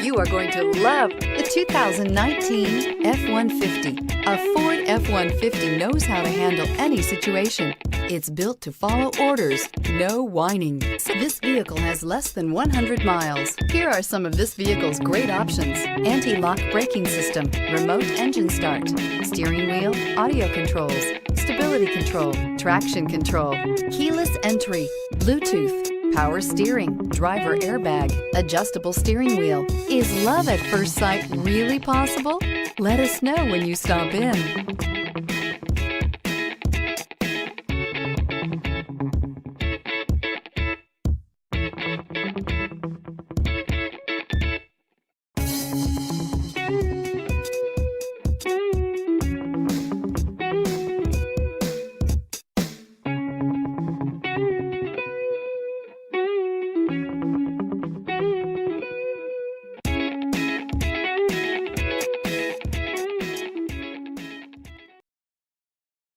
You are going to love the 2019 F-150. A Ford F-150 knows how to handle any situation. It's built to follow orders, no whining. This vehicle has less than 100 miles. Here are some of this vehicle's great options: anti-lock braking system, remote engine start, steering wheel audio controls, stability control, traction control, keyless entry, Bluetooth, power steering, driver airbag, adjustable steering wheel. Is love at first sight really possible? Let us know when you stop in.